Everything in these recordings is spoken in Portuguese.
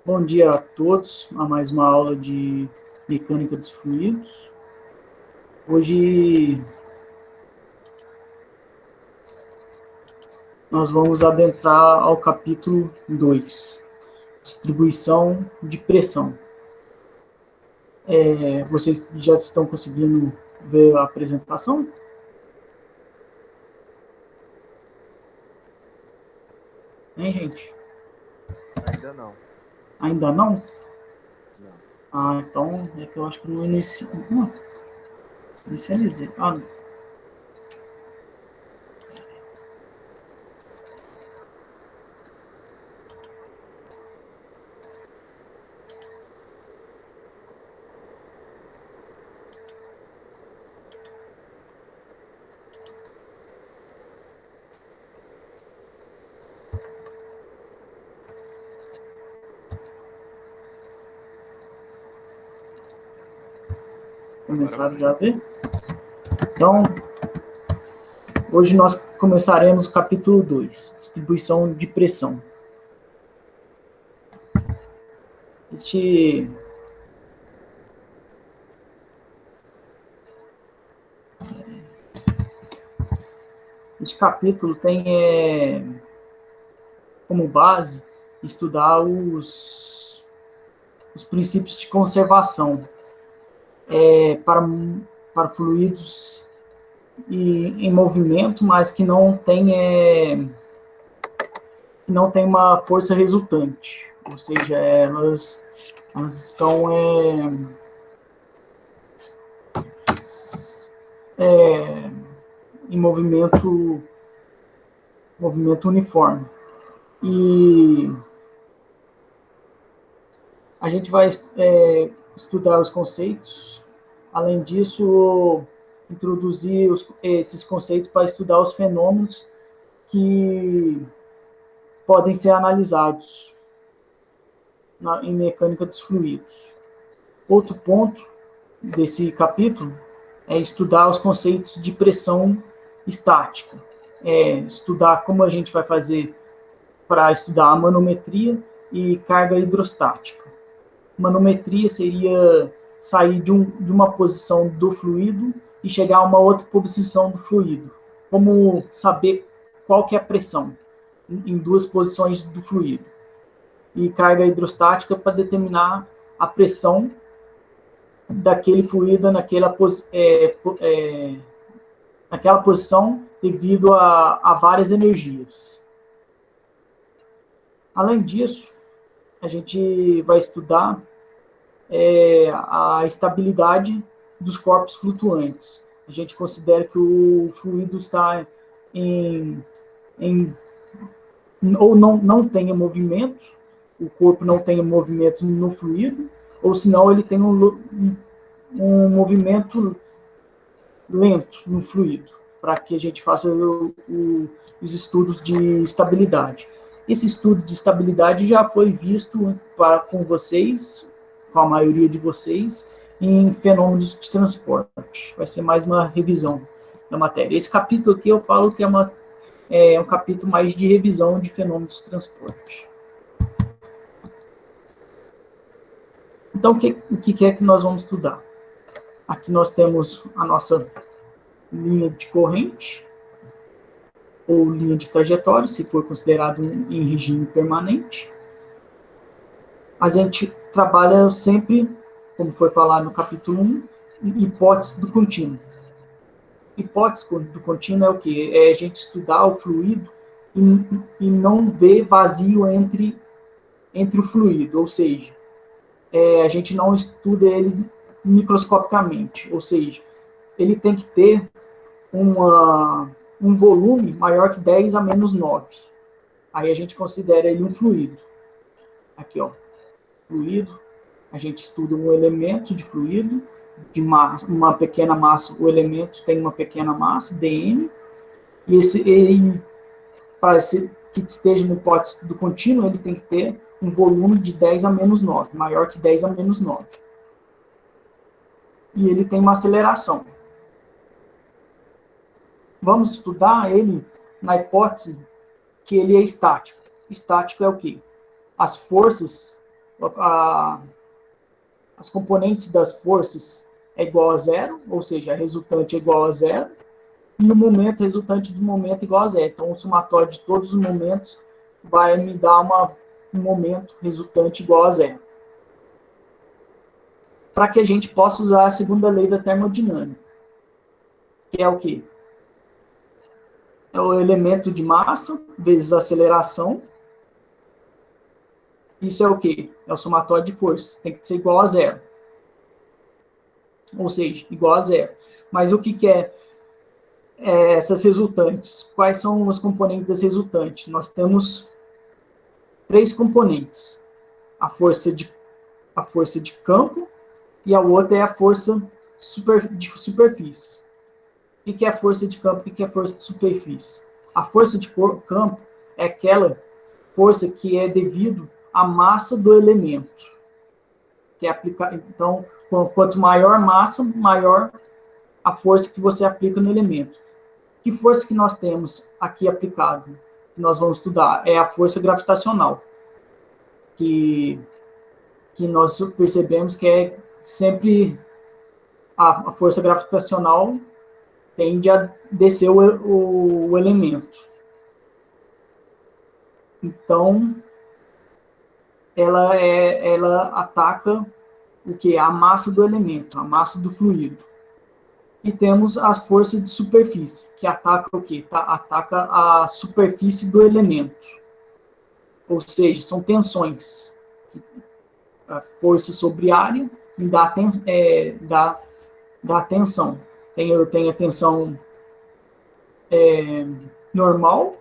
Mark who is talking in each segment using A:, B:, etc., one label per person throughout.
A: Bom dia a todos, a mais uma aula de mecânica dos fluidos. Hoje nós vamos adentrar ao capítulo 2, distribuição de pressão. Vocês já estão conseguindo ver a apresentação? Hein, gente?
B: Ainda não.
A: Ainda não?
B: Não.
A: Ah, então é que eu acho que não inicializei. Não. Começaram já a ver? Então, hoje nós começaremos o capítulo 2, distribuição de pressão. Este capítulo tem como base estudar os princípios de conservação para fluidos em movimento, mas que não tem uma força resultante, ou seja, elas estão em movimento uniforme. E a gente vai estudar os conceitos. Além disso, introduzir esses conceitos para estudar os fenômenos que podem ser analisados em mecânica dos fluidos. Outro ponto desse capítulo é estudar os conceitos de pressão estática. Estudar como a gente vai fazer para estudar a manometria e carga hidrostática. Manometria seria sair de uma posição do fluido e chegar a uma outra posição do fluido. Como saber qual que é a pressão em duas posições do fluido. E carga hidrostática para determinar a pressão daquele fluido naquela posição devido a várias energias. Além disso, a gente vai estudar a estabilidade dos corpos flutuantes. A gente considera que o fluido está ou não tenha movimento, o corpo não tenha movimento no fluido, ou senão ele tem um movimento lento no fluido, para que a gente faça os estudos de estabilidade. Esse estudo de estabilidade já foi visto com vocês, com a maioria de vocês, em fenômenos de transporte. Vai ser mais uma revisão da matéria. Esse capítulo aqui eu falo que é um capítulo mais de revisão de fenômenos de transporte. Então, o que é que nós vamos estudar? Aqui nós temos a nossa linha de corrente, ou linha de trajetória, se for considerado em regime permanente. A gente trabalha sempre, como foi falado no capítulo 1, hipótese do contínuo. Hipótese do contínuo é o quê? É a gente estudar o fluido e não ver vazio entre o fluido, ou seja, a gente não estuda ele microscopicamente, ou seja, ele tem que ter um volume maior que 10 a menos 9. Aí a gente considera ele um fluido. Aqui, ó, fluido, a gente estuda um elemento de fluido, de massa, uma pequena massa, o elemento tem uma pequena massa, dm, e para que esteja no hipótese do contínuo, ele tem que ter um volume de 10 a menos 9, maior que 10 a menos 9. E ele tem uma aceleração. Vamos estudar ele na hipótese que ele é estático. Estático é o quê? As forças as componentes das forças é igual a zero, ou seja, a resultante é igual a zero, e o momento resultante do momento é igual a zero. Então, o somatório de todos os momentos vai me dar um momento resultante igual a zero. Para que a gente possa usar a segunda lei da termodinâmica, que é o quê? É o elemento de massa vezes aceleração. Isso é o quê? É o somatório de forças. Tem que ser igual a zero. Ou seja, igual a zero. Mas o que é essas resultantes? Quais são os componentes das resultantes? Nós temos 3 componentes. A força de campo e a outra é a força de superfície. O que é a força de campo e o que é a força de superfície? A força de campo é aquela força que é devido à massa do elemento. Que é então, quanto maior a massa, maior a força que você aplica no elemento. Que força que nós temos aqui aplicada, que nós vamos estudar, é a força gravitacional, que nós percebemos que é sempre a força gravitacional tende a descer o elemento. Então, ela ataca o que? A massa do elemento, a massa do fluido. E temos as forças de superfície, que ataca o quê? Ataca a superfície do elemento. Ou seja, são tensões. A força sobre área me dá tensão. Eu tenho a tensão normal,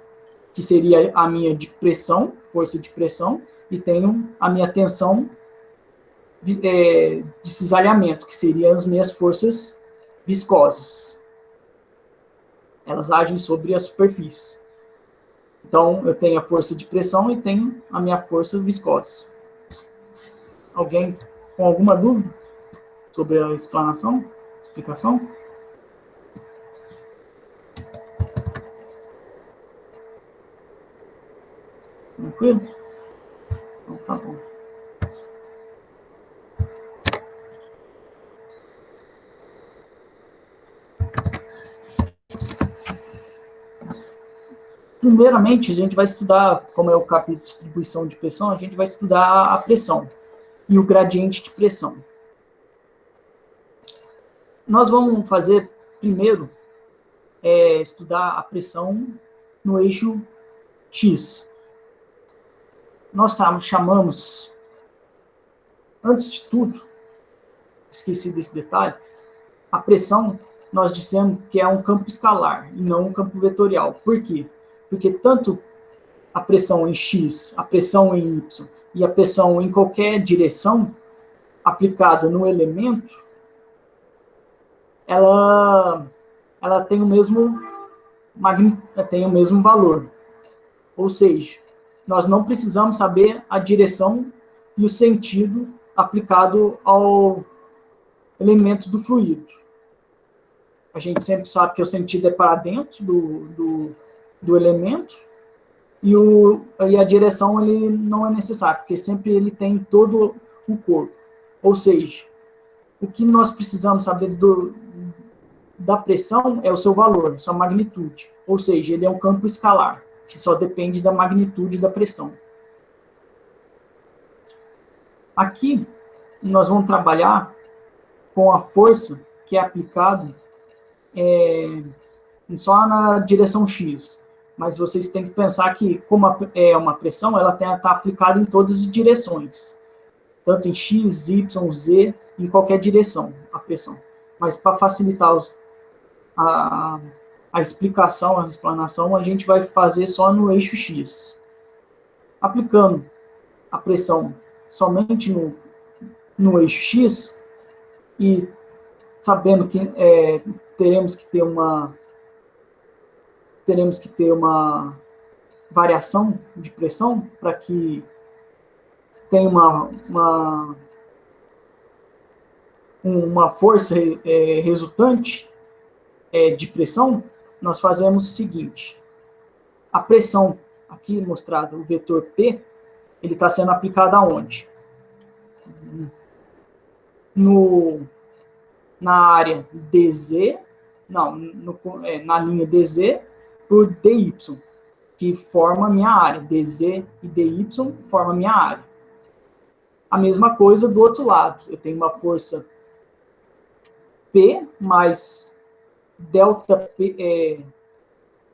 A: que seria a minha de pressão, força de pressão, e tenho a minha tensão de cisalhamento, que seriam as minhas forças viscosas. Elas agem sobre a superfície. Então, eu tenho a força de pressão e tenho a minha força viscosa. Alguém com alguma dúvida sobre a explanação? Explicação? Tranquilo? Então, tá bom. Primeiramente, a gente vai estudar, como é o capítulo de distribuição de pressão, a gente vai estudar a pressão e o gradiente de pressão. Nós vamos fazer, primeiro, estudar a pressão no eixo X. Nós chamamos, antes de tudo, esqueci desse detalhe, a pressão, nós dissemos que é um campo escalar e não um campo vetorial. Por quê? Porque tanto a pressão em X, a pressão em Y e a pressão em qualquer direção aplicada no elemento, ela tem o mesmo valor. Ou seja, nós não precisamos saber a direção e o sentido aplicado ao elemento do fluido. A gente sempre sabe que o sentido é para dentro do elemento e a direção ele não é necessário, porque sempre ele tem todo o corpo. Ou seja, o que nós precisamos saber da pressão é o seu valor, sua magnitude. Ou seja, ele é um campo escalar, que só depende da magnitude da pressão. Aqui, nós vamos trabalhar com a força que é aplicada só na direção X. Mas vocês têm que pensar que, como é uma pressão, ela tem que estar aplicada em todas as direções. Tanto em X, Y, Z, em qualquer direção, a pressão. Mas para facilitar a explicação, a explanação, a gente vai fazer só no eixo X. Aplicando a pressão somente no eixo X, e sabendo que teremos que ter uma variação de pressão para que tenha uma força resultante de pressão, nós fazemos o seguinte: a pressão, aqui mostrada, o vetor P, ele está sendo aplicado aonde? na área DZ, na linha DZ por DY, que forma a minha área. DZ e DY formam a minha área. A mesma coisa do outro lado. Eu tenho uma força P mais delta P,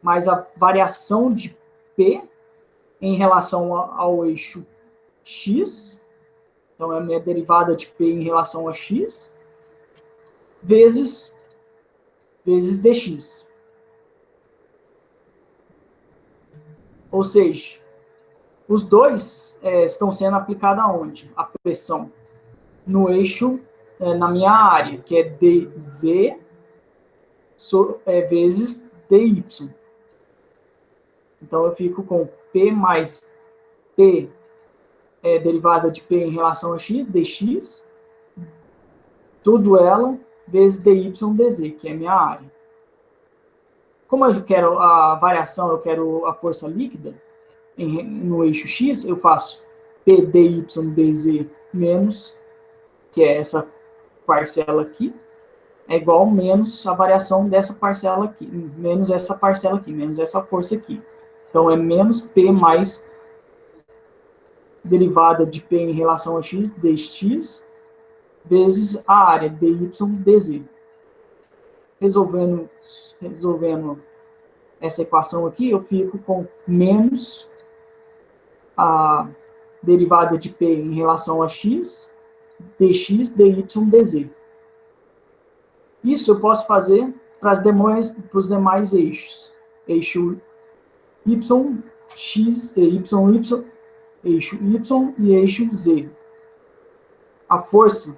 A: mais a variação de P em relação ao eixo X. Então, é a minha derivada de P em relação a X, vezes dx. Ou seja, os dois estão sendo aplicados aonde? A pressão no eixo, na minha área, que é dz vezes dy. Então, eu fico com P mais P, derivada de P em relação a X, dx, tudo ela, vezes dy dz, que é a minha área. Como eu quero a variação, eu quero a força líquida no eixo X, eu faço P dy dz menos, que é essa parcela aqui, é igual menos a variação dessa parcela aqui, menos essa parcela aqui, menos essa força aqui. Então, é menos P mais derivada de P em relação a X, dx, vezes a área, dy dz. Resolvendo essa equação aqui, eu fico com menos a derivada de P em relação a X, dx, dy, dz. Isso eu posso fazer para os demais eixos. Eixo y, x, eixo y e eixo z. A força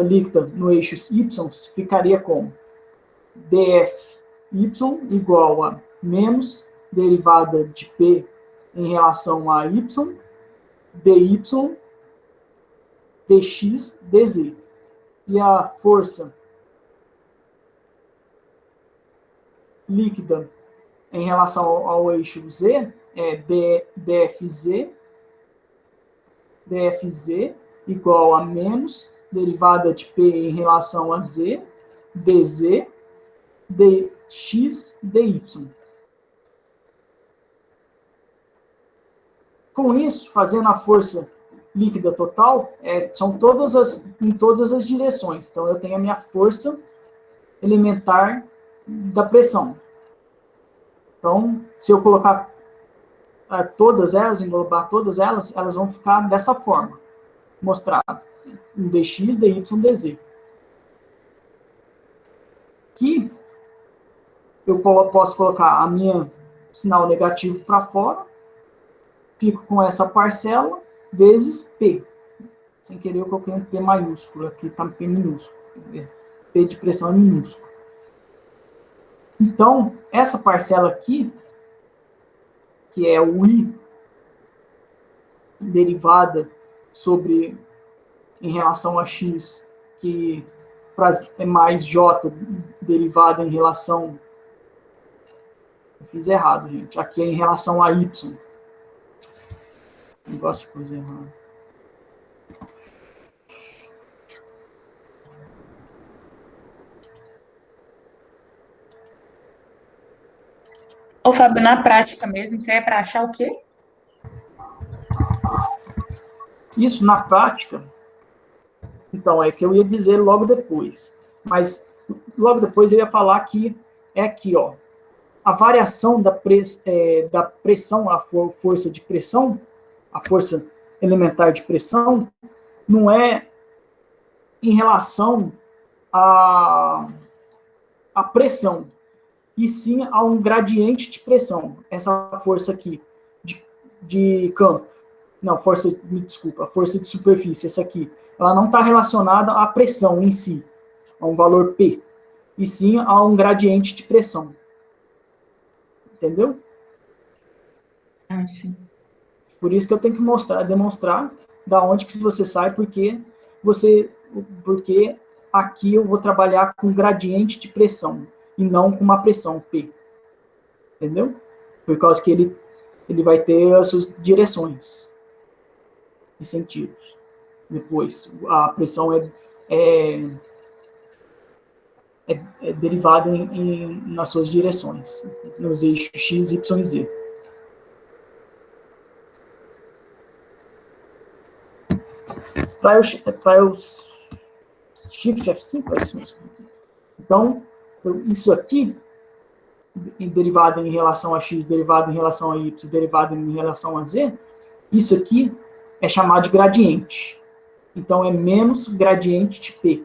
A: líquida no eixo y ficaria como dFy igual a menos derivada de P em relação a y, dy, dx, dz. E a força líquida em relação ao eixo z é dFz igual a menos derivada de P em relação a z, dz, dx, dy. Com isso, fazendo a força líquida total, são em todas as direções. Então, eu tenho a minha força elementar da pressão. Então, se eu colocar todas elas, englobar todas elas, elas vão ficar dessa forma, mostrado, em dx, dy, dz. Aqui, eu posso colocar a minha sinal negativo para fora, fico com essa parcela, vezes P. Sem querer, eu coloquei um P maiúsculo, aqui está P minúsculo. P de pressão é minúsculo. Então, essa parcela aqui, que é o I derivada sobre, em relação a X, que é mais J derivada em relação... Eu fiz errado, gente. Aqui é em relação a Y. Não gosto de coisa errada.
C: Ô, Fábio, na prática mesmo, você é para achar o quê?
A: Isso, na prática, então, é que eu ia dizer logo depois. Mas, logo depois eu ia falar que é aqui, ó. A variação da pressão, a força de pressão, a força elementar de pressão, não é em relação à pressão, e sim a um gradiente de pressão. Essa força aqui de campo, não, a força de superfície, essa aqui, ela não está relacionada à pressão em si, a um valor P, e sim a um gradiente de pressão. Entendeu?
C: Ah, sim.
A: Por isso que eu tenho que demonstrar da onde que você sai, porque aqui eu vou trabalhar com gradiente de pressão e não com uma pressão P. Entendeu? Por causa que ele vai ter as suas direções. em sentidos. Depois, a pressão é derivada nas suas direções, nos eixos x, y e z. Para eu Shift F5, é isso mesmo. Então, isso aqui, derivado em relação a x, derivado em relação a y, derivado em relação a z, isso aqui é chamado de gradiente. Então, é menos gradiente de P,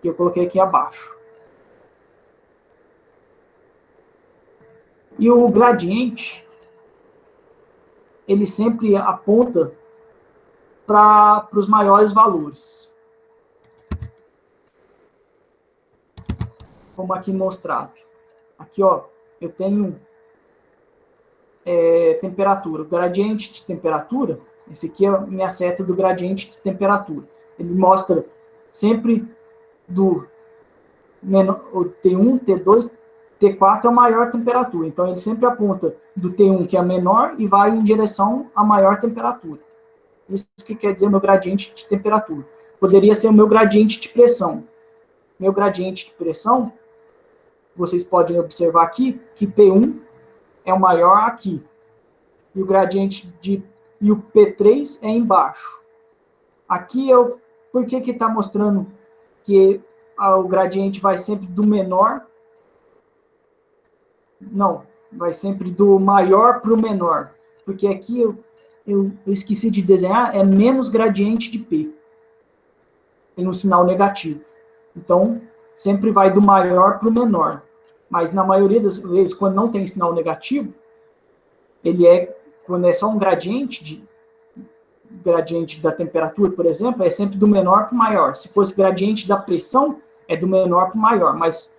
A: que eu coloquei aqui abaixo. E o gradiente, ele sempre aponta para os maiores valores. Como aqui mostrado. Aqui, ó, eu tenho temperatura. O gradiente de temperatura, esse aqui é a minha seta do gradiente de temperatura. Ele mostra sempre do T1, T2, T4 é a maior temperatura. Então, ele sempre aponta do T1, que é a menor, e vai em direção à maior temperatura. Isso que quer dizer o meu gradiente de temperatura. Poderia ser o meu gradiente de pressão. Meu gradiente de pressão, vocês podem observar aqui, que P1 é o maior aqui. E o gradiente e o P3 é embaixo. Aqui, por que está mostrando que o gradiente vai sempre do menor? Não, vai sempre do maior para o menor. Porque aqui eu esqueci de desenhar, é menos gradiente de P. Tem um sinal negativo. Então, sempre vai do maior para o menor. Mas na maioria das vezes, quando não tem sinal negativo, quando é só um gradiente da temperatura, por exemplo, é sempre do menor para o maior. Se fosse gradiente da pressão, é do menor para o maior. Mas,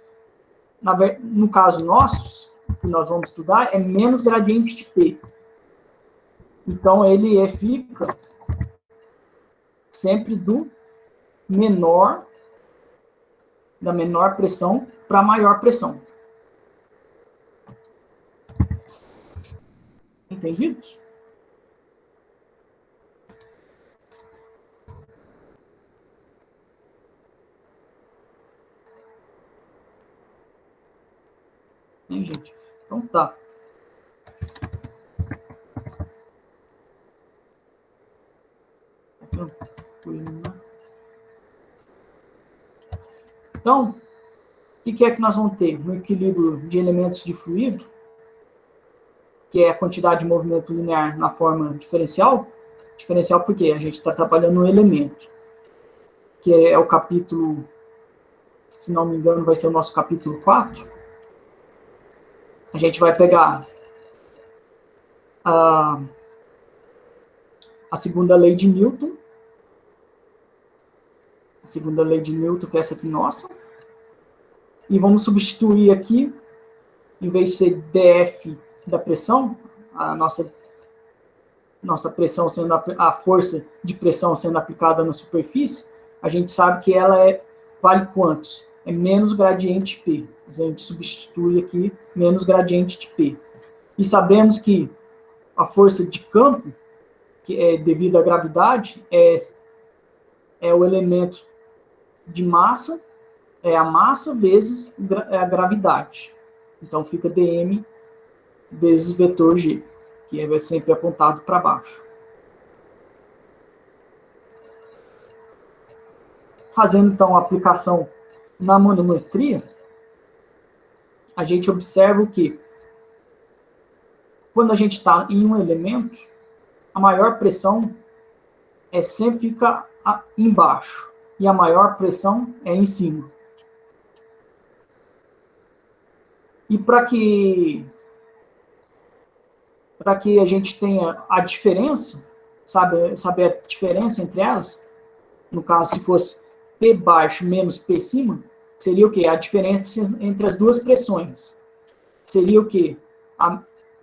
A: no caso nosso, que nós vamos estudar, é menos gradiente de P. Então, ele fica sempre da menor pressão para a maior pressão. Entendido? Hein, gente? Então tá. Então, o que é que nós vamos ter? Um equilíbrio de elementos de fluido, que é a quantidade de movimento linear na forma diferencial. Diferencial porque a gente está trabalhando um elemento, que é o capítulo, se não me engano, vai ser o nosso capítulo 4. A gente vai pegar a segunda lei de Newton. A segunda lei de Newton, que é essa aqui nossa. E vamos substituir aqui, em vez de ser dF da pressão, a nossa pressão sendo a força de pressão sendo aplicada na superfície, a gente sabe que ela vale quantos? É menos gradiente P. A gente substitui aqui menos gradiente de P. E sabemos que a força de campo, que é devido à gravidade, é o elemento de massa, é a massa vezes a gravidade. Então, fica dm vezes vetor g, que é sempre apontado para baixo. Fazendo, então, a aplicação na manometria, a gente observa que, quando a gente está em um elemento, a maior pressão sempre fica embaixo, e a maior pressão é em cima. E para que a gente tenha a diferença, saber a diferença entre elas, no caso, se fosse P baixo menos P cima, seria o quê? A diferença entre as duas pressões. Seria o quê?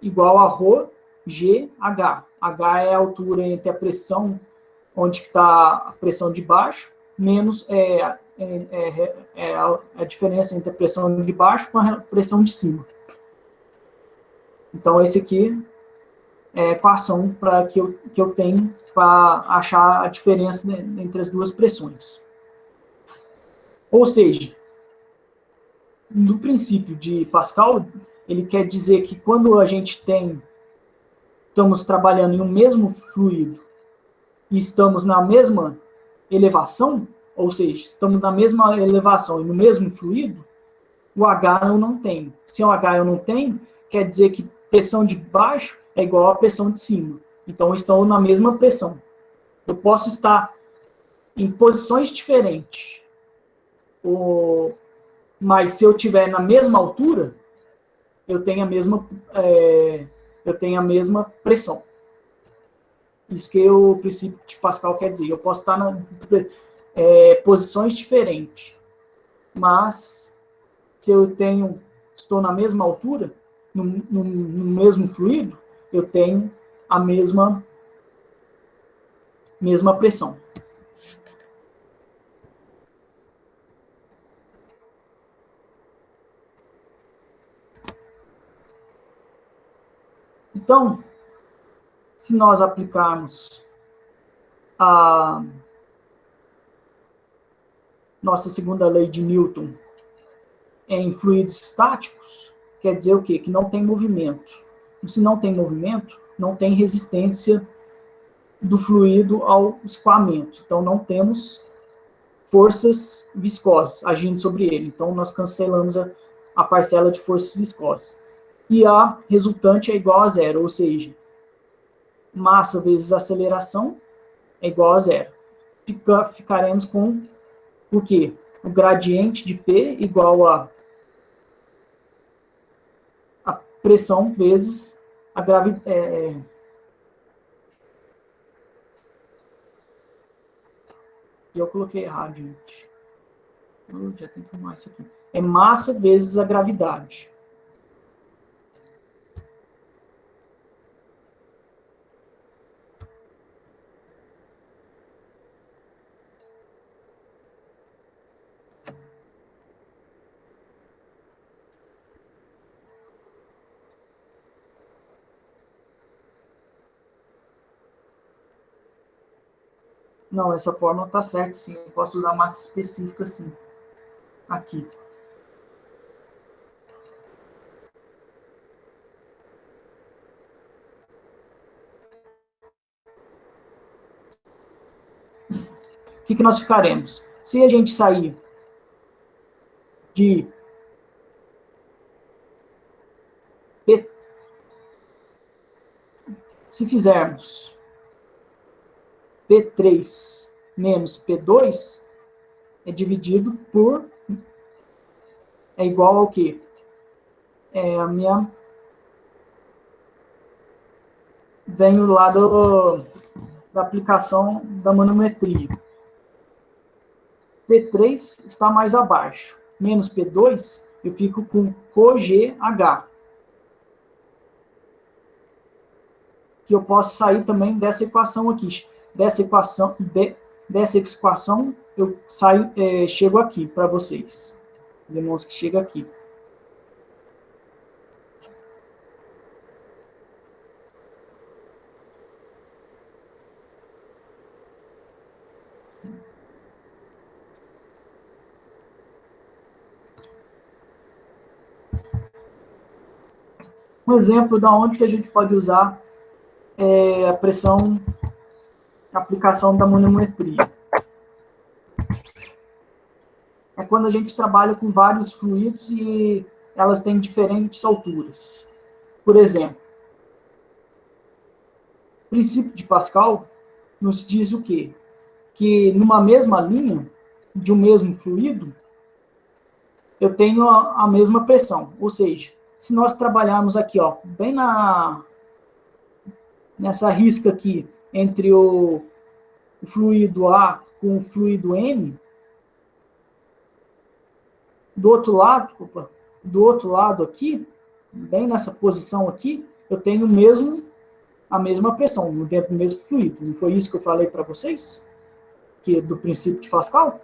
A: Igual a ρ, G, H. H é a altura entre a pressão, onde está a pressão de baixo, menos a diferença entre a pressão de baixo com a pressão de cima. Então, esse aqui equação que eu tenho para achar a diferença, né, entre as duas pressões. Ou seja, no princípio de Pascal, ele quer dizer que quando a gente estamos trabalhando em um mesmo fluido e estamos na mesma elevação, ou seja, estamos na mesma elevação e no mesmo fluido, o H eu não tenho. Se o H eu não tenho, quer dizer que pressão de baixo é igual à pressão de cima. Então, estão na mesma pressão. Eu posso estar em posições diferentes, mas se eu estiver na mesma altura, eu tenho a mesma pressão. Isso que o princípio de Pascal quer dizer. Eu posso estar em posições diferentes, mas se eu estou na mesma altura, no mesmo fluido, eu tenho a mesma pressão. Então, se nós aplicarmos a nossa segunda lei de Newton em fluidos estáticos, quer dizer o quê? Que não tem movimento. Se não tem movimento, não tem resistência do fluido ao escoamento. Então, não temos forças viscosas agindo sobre ele. Então, nós cancelamos a parcela de forças viscosas. E a resultante é igual a zero, ou seja, massa vezes aceleração é igual a zero. Ficaremos com o quê? O gradiente de P igual a pressão vezes a gravidade. Eu coloquei errado, gente. Eu já tenho que arrumar isso aqui. É massa vezes a gravidade. Não, essa fórmula está certa, sim. Eu posso usar massa específica, sim. Aqui. O que nós ficaremos? Se a gente sair de P, se fizermos P3 menos P2, é dividido por, é igual ao quê? Venho lá da aplicação da manometria. P3 está mais abaixo. Menos P2, eu fico com COGH. Que eu posso sair também dessa equação aqui. Dessa equação, eu saio, chego aqui para vocês. Demonstro que chega aqui. Um exemplo da onde que a gente pode usar a pressão, a aplicação da manometria. É quando a gente trabalha com vários fluidos e elas têm diferentes alturas. Por exemplo, o princípio de Pascal nos diz o quê? Que numa mesma linha de um mesmo fluido, eu tenho a mesma pressão. Ou seja, se nós trabalharmos aqui, ó, bem nessa risca aqui, entre o fluido A com o fluido M, do outro lado aqui, bem nessa posição aqui, eu tenho a mesma pressão, dentro do mesmo fluido. Não foi isso que eu falei para vocês? Que do princípio de Pascal?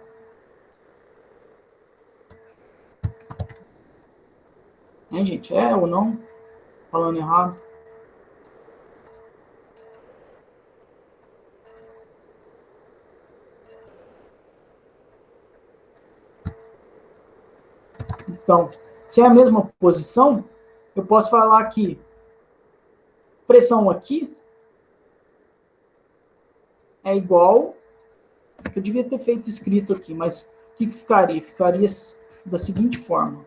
A: Gente? É ou não? Falando errado? Então, se é a mesma posição, eu posso falar que pressão aqui é igual... Eu devia ter feito escrito aqui, mas o que ficaria? Ficaria da seguinte forma.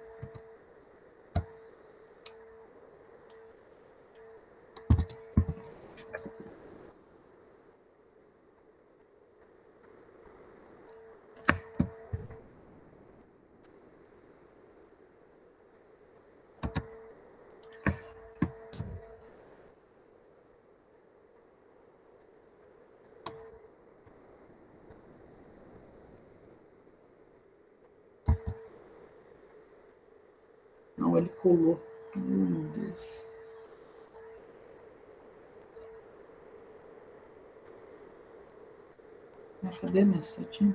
A: Não, ele colou. Meu Deus. Cadê minha setinha?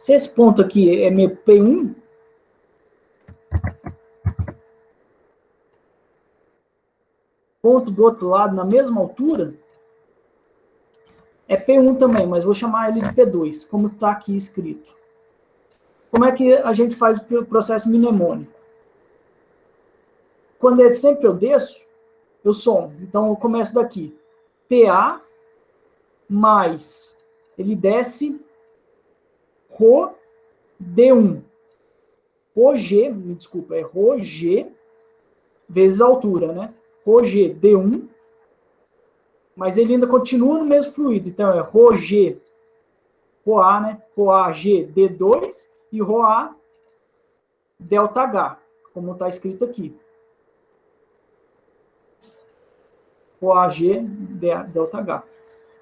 A: Se esse ponto aqui é meu P1, ponto do outro lado, na mesma altura, é P1 também, mas vou chamar ele de P2, como está aqui escrito. Como é que a gente faz o processo mnemônico? Quando é sempre eu desço, eu somo. Então, eu começo daqui. PA mais, ele desce, Rho D1. Rho G, me desculpa, é Rho G vezes a altura, né? Rho G D1, mas ele ainda continua no mesmo fluido. Então, é Rho G, Rho A, né? Rho A G D2 e Rho A delta H, como está escrito aqui. Rho A G delta H.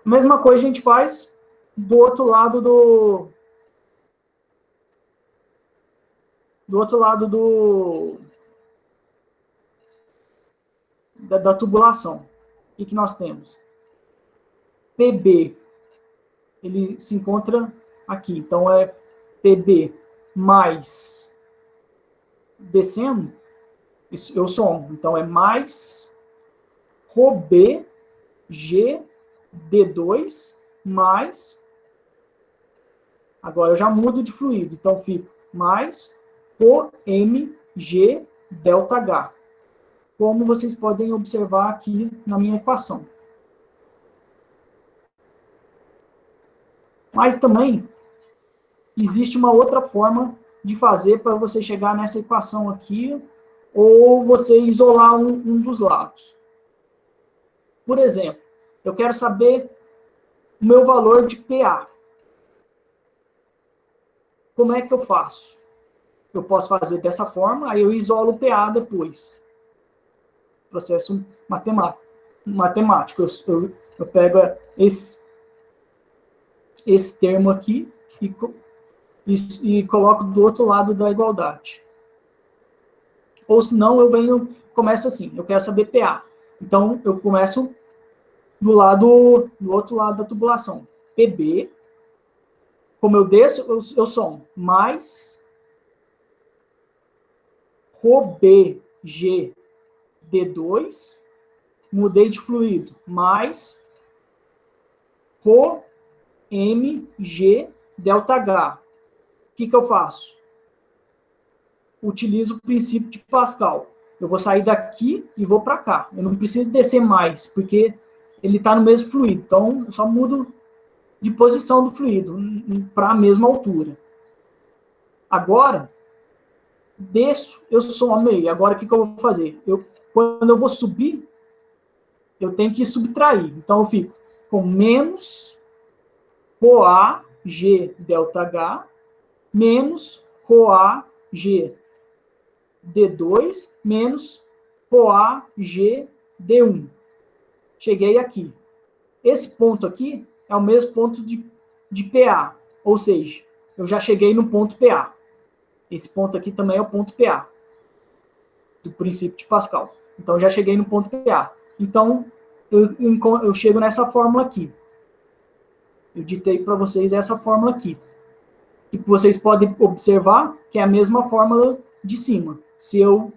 A: A mesma coisa a gente faz do outro lado da tubulação. O que nós temos? PB, ele se encontra aqui. Então, é PB mais descendo, eu somo. Então, é mais Rho B, G, D2, mais... Agora, eu já mudo de fluido. Então, fico mais Rho M, G, delta H. Como vocês podem observar aqui na minha equação. Mas também existe uma outra forma de fazer para você chegar nessa equação aqui, ou você isolar um dos lados. Por exemplo, eu quero saber o meu valor de PA. Como é que eu faço? Eu posso fazer dessa forma, aí eu isolo o PA depois. Processo matemático. Eu pego esse termo aqui e coloco do outro lado da igualdade. Ou senão eu começo assim, eu quero saber PA. Então, eu começo do outro lado da tubulação. PB, como eu desço, eu somo. Mais Rho B, G, D2, mudei de fluido. Mais Rho M, G, delta H. O que eu faço? Utilizo o princípio de Pascal. Eu vou sair daqui e vou para cá. Eu não preciso descer mais, porque ele está no mesmo fluido. Então, eu só mudo de posição do fluido para a mesma altura. Agora, desço, eu somo aí. Agora, o que eu vou fazer? Quando eu vou subir, eu tenho que subtrair. Então, eu fico com menos ρA G delta H menos ρA G D2 menos ρA G D1. Cheguei aqui. Esse ponto aqui é o mesmo ponto de PA, ou seja, eu já cheguei no ponto PA. Esse ponto aqui também é o ponto PA, do princípio de Pascal. Então, já cheguei no ponto PA. Então, eu chego nessa fórmula aqui. Eu ditei para vocês essa fórmula aqui. E vocês podem observar que é a mesma fórmula de cima. Se eu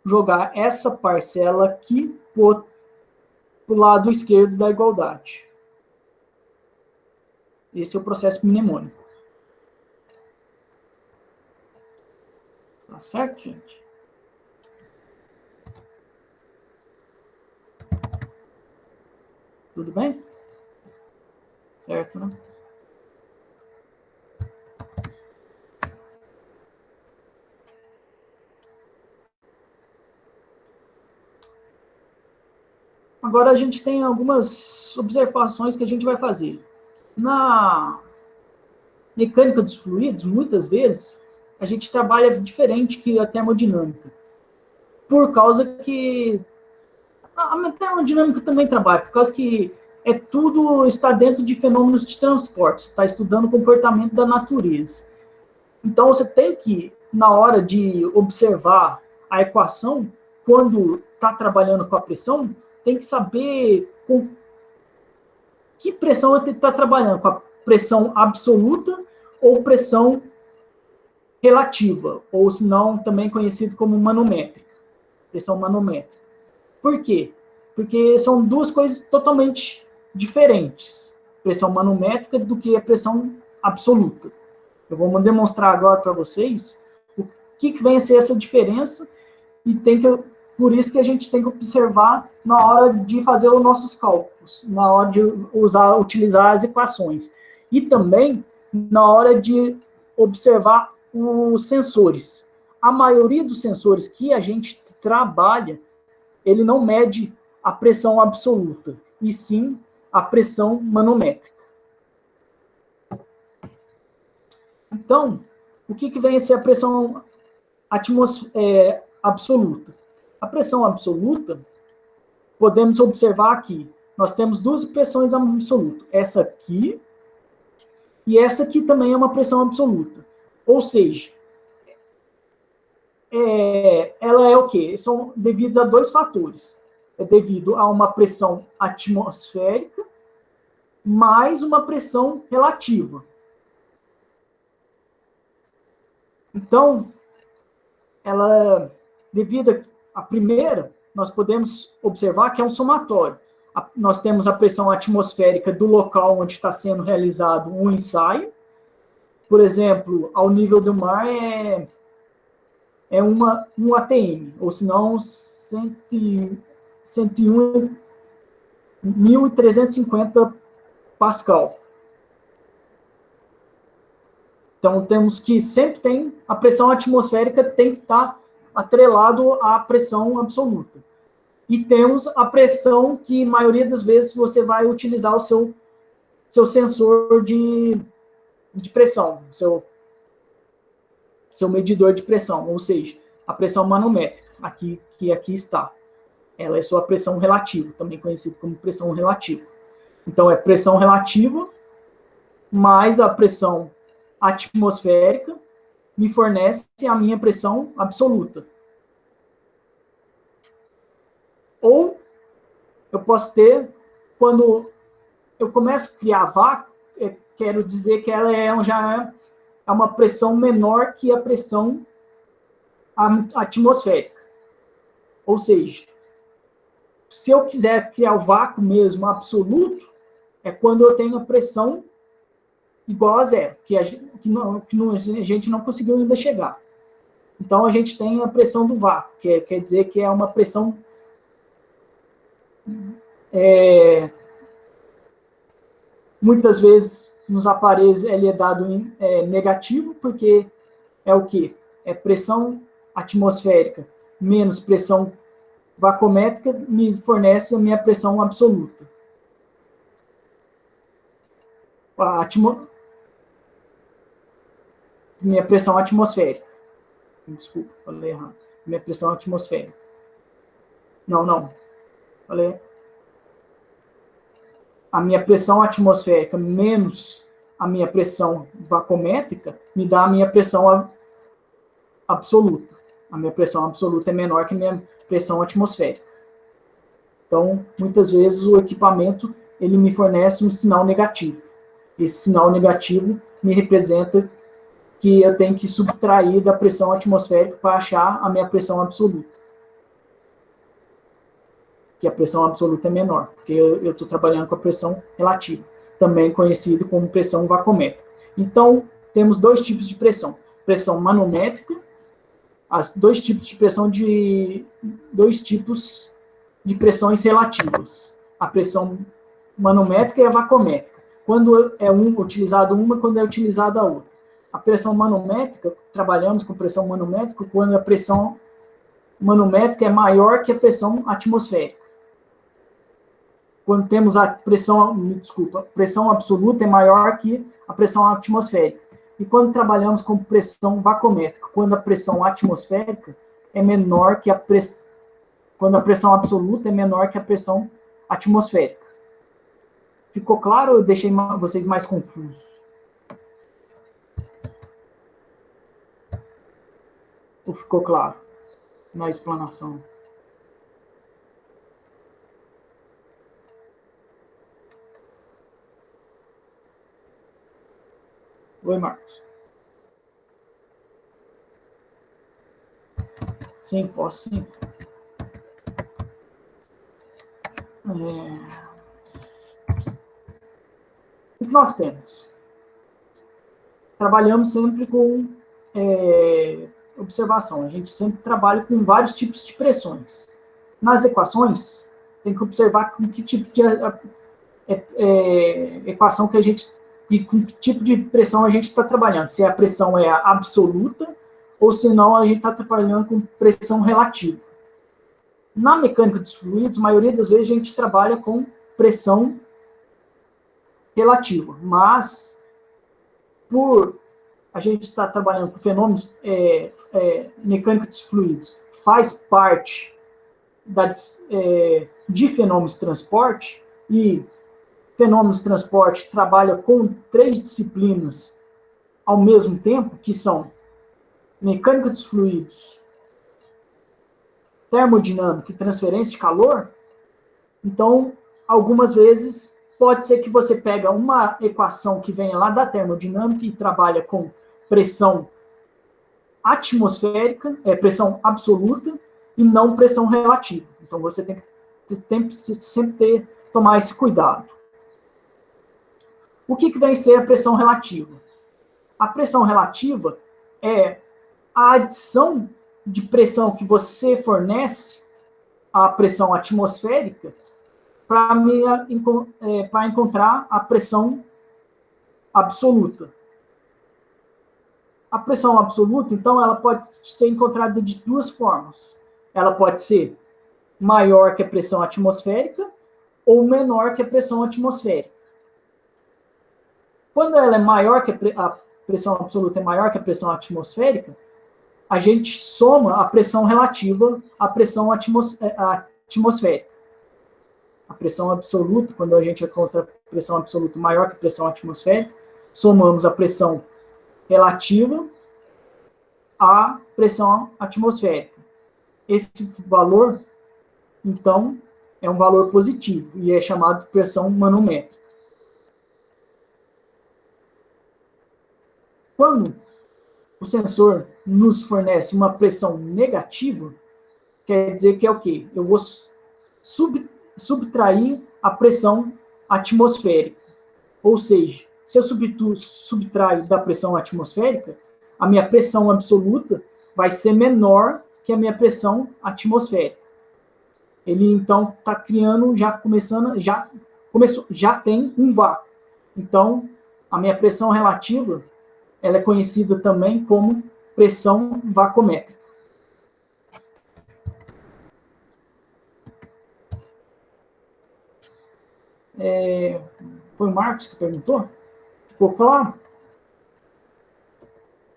A: jogar essa parcela aqui para o lado esquerdo da igualdade. Esse é o processo mnemônico. Tá certo, gente? Tudo bem? Certo, né? Agora a gente tem algumas observações que a gente vai fazer. Na mecânica dos fluidos, muitas vezes, a gente trabalha diferente que a termodinâmica. Por causa que a termodinâmica também trabalha, por causa que tudo está dentro de fenômenos de transporte, você está estudando o comportamento da natureza. Então, você tem que, na hora de observar a equação, quando está trabalhando com a pressão, tem que saber com que pressão ele está trabalhando, com a pressão absoluta ou pressão relativa, ou se não, também conhecido como manométrica, pressão manométrica. Por quê? Porque são duas coisas totalmente diferentes, pressão manométrica do que a pressão absoluta. Eu vou demonstrar agora para vocês o que vem a ser essa diferença e por isso que a gente tem que observar na hora de fazer os nossos cálculos, na hora de utilizar as equações. E também na hora de observar os sensores. A maioria dos sensores que a gente trabalha, ele não mede a pressão absoluta, e sim a pressão manométrica. Então, o que vem a ser a pressão absoluta? A pressão absoluta, podemos observar aqui, nós temos duas pressões absolutas, essa aqui e essa aqui também é uma pressão absoluta. Ou seja, ela é o quê? São devidos a dois fatores. É devido a uma pressão atmosférica mais uma pressão relativa. Então, devido à primeira, nós podemos observar que é um somatório. Nós temos a pressão atmosférica do local onde está sendo realizado um ensaio. Por exemplo, ao nível do mar é 1 atm, ou se não, 101.350 Pascal. Então, temos que sempre tem a pressão atmosférica tem que estar atrelado à pressão absoluta. E temos a pressão que, a maioria das vezes, você vai utilizar o seu sensor de pressão, seu medidor de pressão, ou seja, a pressão manométrica, que aqui está. Ela é sua pressão relativa, também conhecida como pressão relativa. Então, é pressão relativa mais a pressão atmosférica me fornece a minha pressão absoluta. Ou eu posso ter, quando eu começo a criar vácuo, quero dizer que ela já é uma pressão menor que a pressão atmosférica. Ou seja, se eu quiser criar o vácuo mesmo absoluto, é quando eu tenho a pressão igual a zero, que a gente não conseguiu ainda chegar. Então, a gente tem a pressão do vácuo, que quer dizer que é uma pressão muitas vezes nos aparelhos ele é dado negativo, porque é o quê? pressão atmosférica menos pressão vacuométrica me fornece a minha pressão absoluta. Minha pressão atmosférica. Desculpa, falei errado. Minha pressão atmosférica. Não. Falei. A minha pressão atmosférica menos a minha pressão vacuométrica me dá a minha pressão absoluta. A minha pressão absoluta é menor que a minha pressão atmosférica. Então, muitas vezes o equipamento ele me fornece um sinal negativo. Esse sinal negativo me representa que eu tenho que subtrair da pressão atmosférica para achar a minha pressão absoluta. Que a pressão absoluta é menor, porque eu estou trabalhando com a pressão relativa, também conhecido como pressão vacuométrica. Então, temos dois tipos de pressão. Pressão manométrica, dois tipos de pressões relativas. A pressão manométrica e a vacuométrica. Quando é utilizado uma, quando é utilizada a outra. A pressão manométrica, trabalhamos com pressão manométrica quando a pressão manométrica é maior que a pressão atmosférica. Quando temos a pressão absoluta é maior que a pressão atmosférica. E quando trabalhamos com pressão vacuométrica, quando a pressão atmosférica é menor que quando a pressão absoluta é menor que a pressão atmosférica. Ficou claro ou eu deixei vocês mais confusos? Ou ficou claro na explanação? Oi, Marcos. Sim, posso sim. O que nós temos? Trabalhamos sempre com observação. A gente sempre trabalha com vários tipos de pressões. Nas equações, tem que observar com que tipo de equação que a gente... E com que tipo de pressão a gente está trabalhando. Se a pressão é absoluta, ou se não, a gente está trabalhando com pressão relativa. Na mecânica dos fluidos, a maioria das vezes a gente trabalha com pressão relativa. Mas, por a gente estar trabalhando com fenômenos mecânica dos fluidos, faz parte de fenômenos de transporte, e fenômenos de transporte trabalha com 3 disciplinas ao mesmo tempo, que são mecânica dos fluidos, termodinâmica e transferência de calor. Então, algumas vezes, pode ser que você pega uma equação que venha lá da termodinâmica e trabalha com pressão atmosférica, pressão absoluta, e não pressão relativa. Então, você tem que sempre tomar esse cuidado. O que vem ser a pressão relativa? A pressão relativa é a adição de pressão que você fornece à pressão atmosférica para encontrar a pressão absoluta. A pressão absoluta, então, ela pode ser encontrada de duas formas. Ela pode ser maior que a pressão atmosférica ou menor que a pressão atmosférica. Quando ela é maior que a pressão absoluta é maior que a pressão atmosférica, a gente soma a pressão relativa à pressão atmosférica. A pressão absoluta, quando a gente encontra a pressão absoluta maior que a pressão atmosférica, somamos a pressão relativa à pressão atmosférica. Esse valor, então, é um valor positivo e é chamado de pressão manométrica. Quando o sensor nos fornece uma pressão negativa, quer dizer que é o quê? Eu vou subtrair a pressão atmosférica. Ou seja, se eu subtrair da pressão atmosférica, a minha pressão absoluta vai ser menor que a minha pressão atmosférica. Ele, então, está criando, já tem um vácuo. Então, a minha pressão relativa, ela é conhecida também como pressão vacuométrica. Foi o Marcos que perguntou? Ficou claro?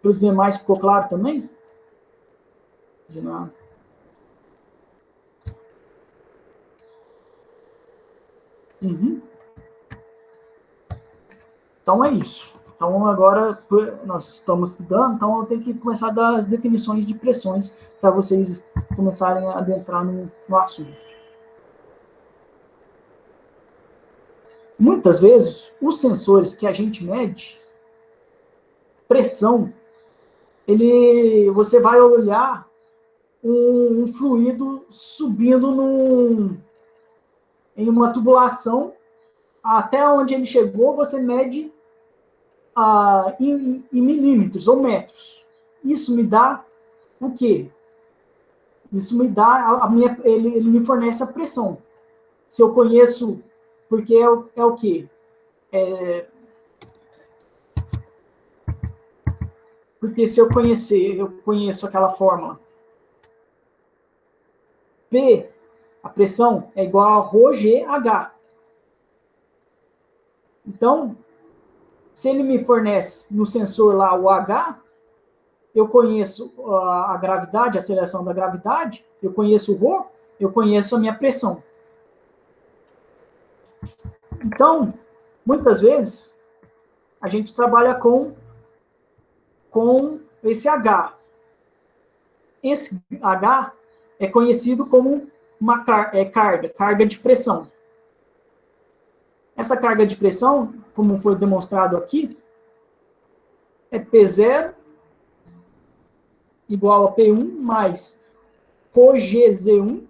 A: Para os demais ficou claro também? De nada. Uhum. Então é isso. Então agora nós estamos estudando, então eu tenho que começar a dar as definições de pressões para vocês começarem a adentrar no assunto. Muitas vezes, os sensores que a gente mede, pressão, você vai olhar um fluido subindo em uma tubulação, até onde ele chegou, você mede em milímetros ou metros. Isso me dá o quê? Isso me dá, ele me fornece a pressão. Se eu conheço, porque é o quê? Porque se eu conheço aquela fórmula. P, a pressão, é igual a ρGH. Então, se ele me fornece no sensor lá o H, eu conheço a gravidade, a aceleração da gravidade, eu conheço o ρ, eu conheço a minha pressão. Então, muitas vezes, a gente trabalha com esse H. Esse H é conhecido como uma carga de pressão. Essa carga de pressão, como foi demonstrado aqui, é P0 igual a P1 mais ρGZ1,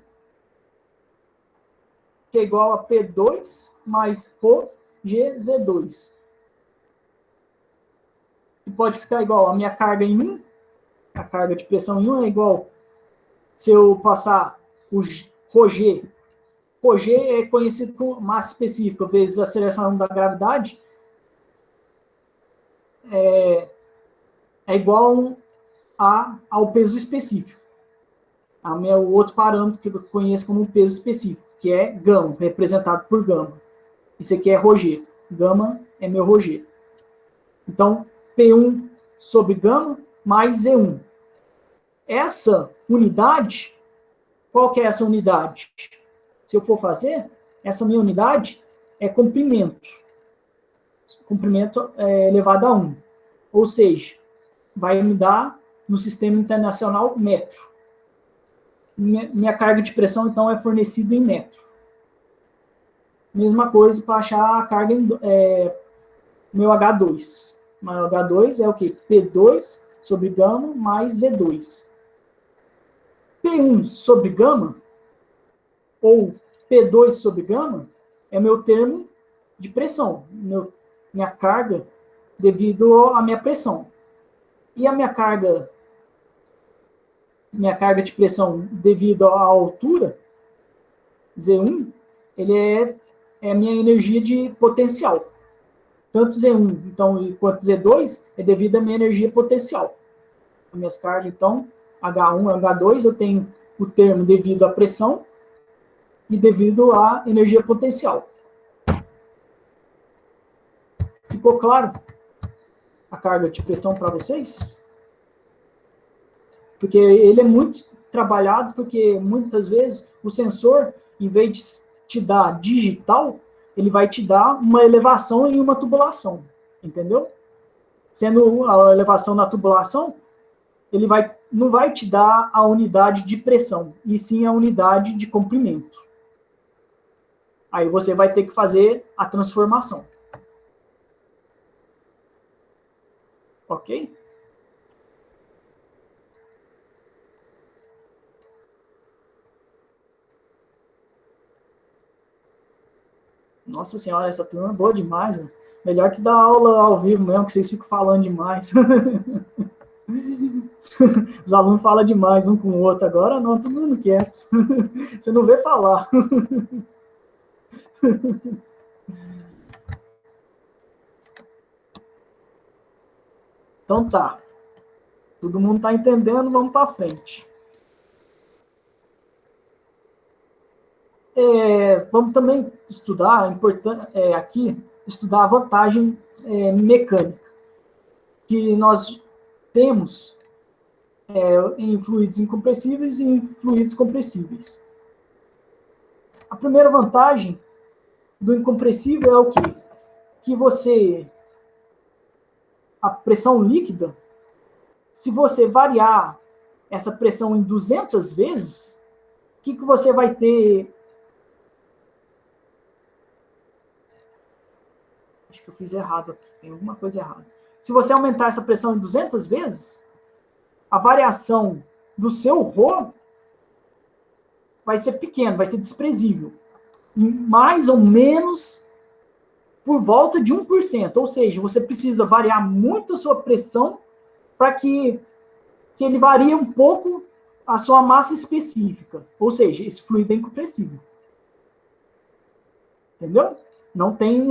A: que é igual a P2 mais ρGZ2. Que pode ficar igual a minha carga em 1, a carga de pressão em 1 é igual, se eu passar o ρG, ρG é conhecido como massa específica vezes a aceleração da gravidade, é igual ao peso específico. O outro parâmetro que eu conheço como peso específico, que é gama, representado por gama. Isso aqui é ρg. Gama é meu ρg. Então, P1 sobre gama mais Z1. Essa unidade, qual que é essa unidade? Se eu for fazer, essa minha unidade é comprimento. Comprimento elevado a 1. Ou seja, vai me dar, no sistema internacional, metro. Minha carga de pressão, então, é fornecida em metro. Mesma coisa para achar a carga meu H2. Meu H2 é o quê? P2 sobre gama mais Z2. P1 sobre gama, ou P2 sobre gama, é meu termo de pressão, minha carga devido à minha pressão. E a minha carga de pressão devido à altura, Z1, ele é a minha energia de potencial. Tanto Z1 então, quanto Z2 é devido à minha energia potencial. As minhas cargas, então, H1 e H2, eu tenho o termo devido à pressão e devido à energia potencial. Ficou claro a carga de pressão para vocês? Porque ele é muito trabalhado, porque muitas vezes o sensor, em vez de te dar digital, ele vai te dar uma elevação em uma tubulação, entendeu? Sendo a elevação na tubulação, ele não vai te dar a unidade de pressão, e sim a unidade de comprimento. Aí você vai ter que fazer a transformação. Ok? Nossa senhora, essa turma é boa demais. Né? Melhor que dar aula ao vivo mesmo, que vocês ficam falando demais. Os alunos falam demais um com o outro. Agora não, todo mundo quieto. Você não vê falar. Então tá. Todo mundo está entendendo, vamos para frente. Vamos também estudar, aqui, estudar a vantagem mecânica que nós temos em fluidos incompressíveis e em fluidos compressíveis. A primeira vantagem do incompressível é o quê? Que a pressão líquida, se você variar essa pressão em 200 vezes, o que você vai ter? Acho que eu fiz errado aqui, tem alguma coisa errada. Se você aumentar essa pressão em 200 vezes, a variação do seu ρ vai ser pequena, vai ser desprezível. Mais ou menos por volta de 1%. Ou seja, você precisa variar muito a sua pressão para que ele varie um pouco a sua massa específica. Ou seja, esse fluido é incompressível. Entendeu? Não tem...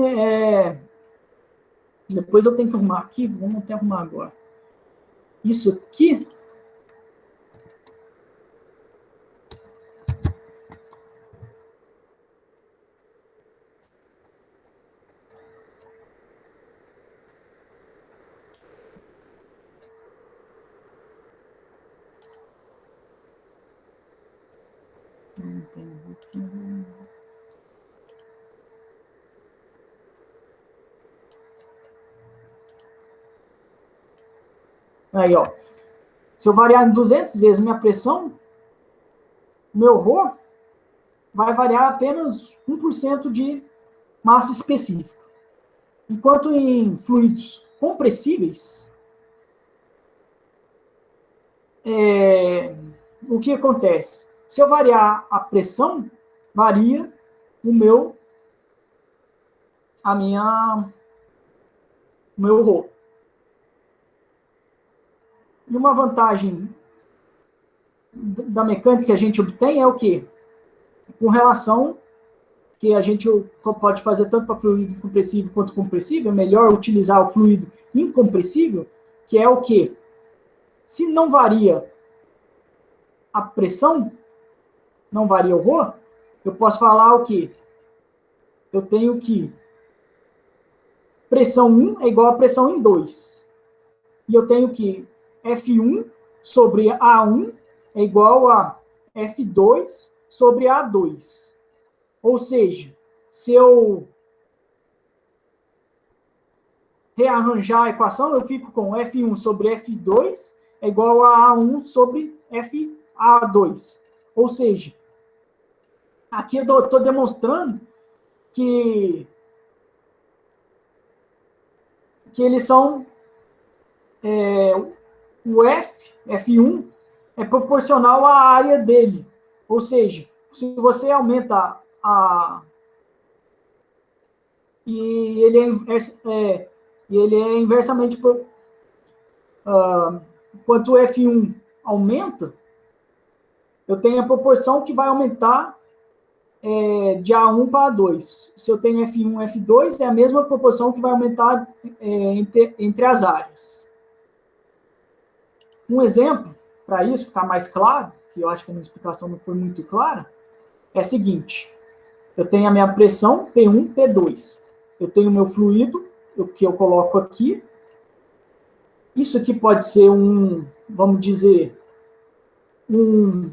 A: Depois eu tenho que arrumar aqui, vamos até arrumar agora. Isso aqui... Aí, ó. Se eu variar em 200 vezes minha pressão, meu ρ vai variar apenas 1% de massa específica. Enquanto em fluidos compressíveis, o que acontece? Se eu variar a pressão, varia o meu ρ. E uma vantagem da mecânica que a gente obtém é o quê? Com relação que a gente pode fazer tanto para fluido compressível quanto compressível, é melhor utilizar o fluido incompressível, que é o quê? Se não varia a pressão, não varia o ρ, eu posso falar o quê? Eu tenho que pressão 1 é igual a pressão em 2. E eu tenho que F1 sobre A1 é igual a F2 sobre A2. Ou seja, se eu rearranjar a equação, eu fico com F1 sobre F2 é igual a A1 sobre FA2. Ou seja, aqui eu estou demonstrando que eles são... o F1 é proporcional à área dele. Ou seja, se você aumenta e ele é inversamente... quanto o F1 aumenta, eu tenho a proporção que vai aumentar de A1 para A2. Se eu tenho F1 e F2, é a mesma proporção que vai aumentar entre as áreas. Um exemplo, para isso ficar mais claro, que eu acho que a minha explicação não foi muito clara, é o seguinte: eu tenho a minha pressão P1, P2. Eu tenho o meu fluido, que eu coloco aqui. Isso aqui pode ser vamos dizer, um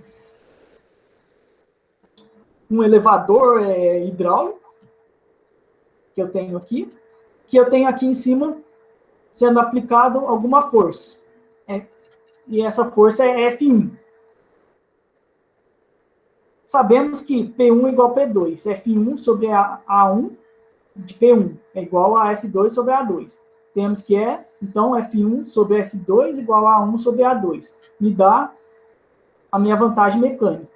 A: elevador hidráulico, que eu tenho aqui em cima sendo aplicado alguma força. E essa força é F1. Sabemos que P1 é igual a P2. F1 sobre A1 de P1 é igual a F2 sobre A2. Temos que então, F1 sobre F2 igual a A1 sobre A2. Me dá a minha vantagem mecânica.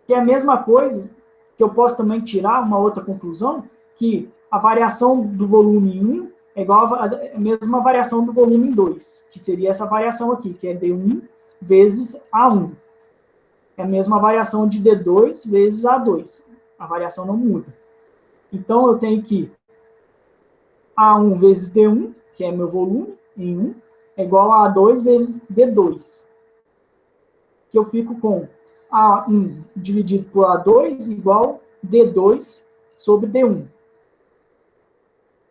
A: Que é a mesma coisa que eu posso também tirar uma outra conclusão, que a variação do volume em 1 é igual à mesma variação do volume em 2, que seria essa variação aqui, que é D1 vezes A1. É a mesma variação de D2 vezes A2. A variação não muda. Então, eu tenho que A1 vezes D1, que é meu volume, em 1, é igual a A2 vezes D2. Que eu fico com A1 dividido por A2 igual D2 sobre D1.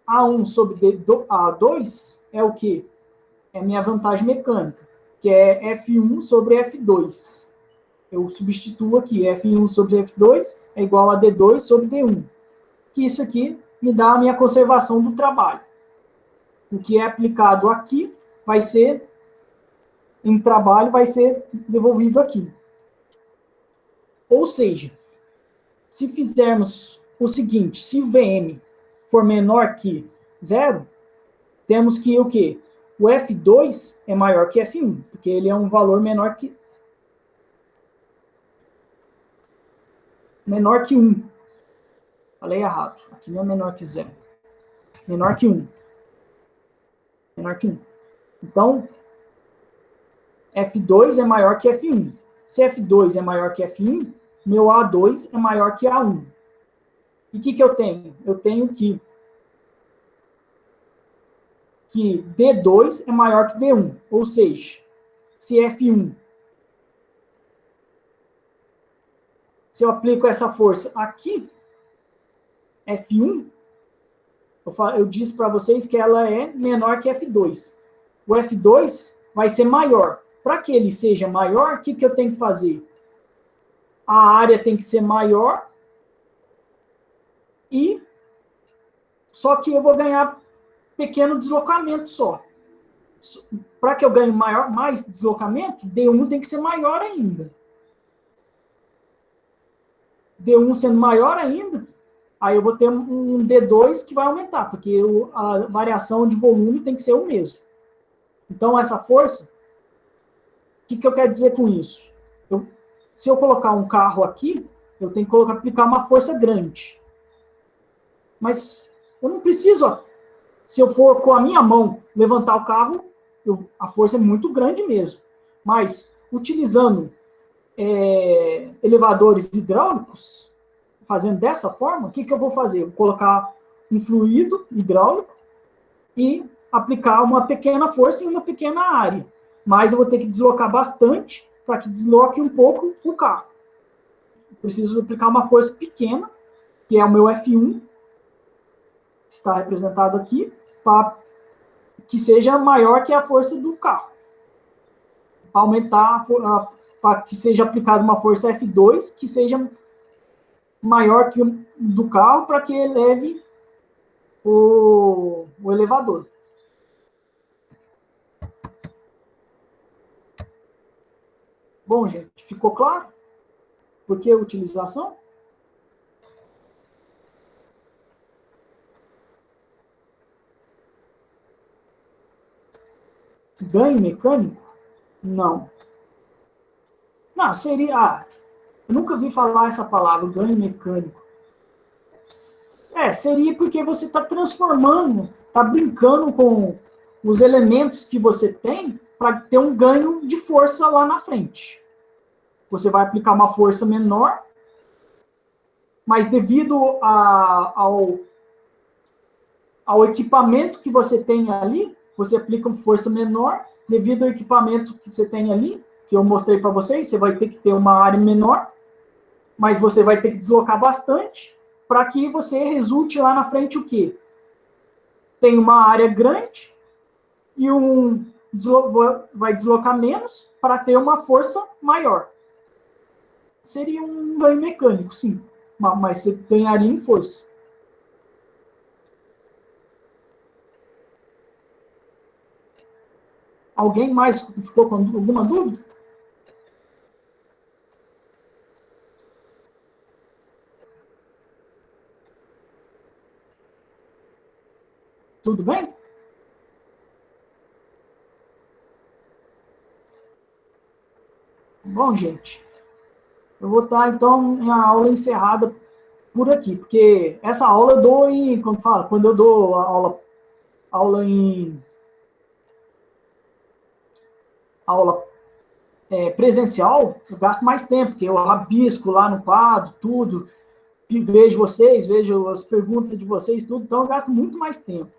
A: A1 sobre A2 é o quê? É minha vantagem mecânica, que é F1 sobre F2. Eu substituo aqui, F1 sobre F2 é igual a D2 sobre D1. Que isso aqui me dá a minha conservação do trabalho. O que é aplicado aqui vai ser, em trabalho, vai ser devolvido aqui. Ou seja, se fizermos o seguinte, se o VM for menor que 0, temos que o quê? O F2 é maior que F1, porque ele é um valor menor que 1. Falei errado. Aqui não é menor que 0. Menor que 1. Menor que 1. Então, F2 é maior que F1. Se F2 é maior que F1, meu A2 é maior que A1. E o que eu tenho? Eu tenho que D2 é maior que D1. Ou seja, se F1, se eu aplico essa força aqui, F1, eu disse para vocês que ela é menor que F2. O F2 vai ser maior. Para que ele seja maior, o que eu tenho que fazer? A área tem que ser maior e só que eu vou ganhar pequeno deslocamento só. Para que eu ganhe mais deslocamento, D1 tem que ser maior ainda. D1 sendo maior ainda, aí eu vou ter um D2 que vai aumentar, porque a variação de volume tem que ser o mesmo. Então, essa força, o que eu quero dizer com isso? Se eu colocar um carro aqui, eu tenho que aplicar uma força grande. Mas eu não preciso, se eu for com a minha mão levantar o carro, a força é muito grande mesmo. Mas, utilizando elevadores hidráulicos, fazendo dessa forma, o que eu vou fazer? Eu vou colocar um fluido hidráulico e aplicar uma pequena força em uma pequena área. Mas eu vou ter que deslocar bastante para que desloque um pouco o carro. Preciso aplicar uma força pequena, que é o meu F1, que está representado aqui, para que seja maior que a força do carro. Para aumentar, para que seja aplicada uma força F2, que seja maior que o do carro, para que eleve o elevador. Bom, gente, ficou claro? Por que a utilização? Ganho mecânico? Não. Não, seria... eu nunca vi falar essa palavra, ganho mecânico. Seria porque você está transformando, está brincando com os elementos que você tem para ter um ganho de força lá na frente. Você vai aplicar uma força menor, mas devido ao equipamento que você tem ali, você aplica uma força menor, devido ao equipamento que você tem ali, que eu mostrei para vocês, você vai ter que ter uma área menor, mas você vai ter que deslocar bastante, para que você resulte lá na frente o quê? Tem uma área grande e vai deslocar menos para ter uma força maior. Seria um ganho mecânico, sim, mas você ganharia em força. Alguém mais ficou com alguma dúvida? Tudo bem? Bom, gente, eu vou estar, então, a aula encerrada por aqui, porque essa aula eu dou quando eu dou a aula presencial, eu gasto mais tempo, porque eu rabisco lá no quadro, tudo, vejo vocês, vejo as perguntas de vocês, tudo, então eu gasto muito mais tempo.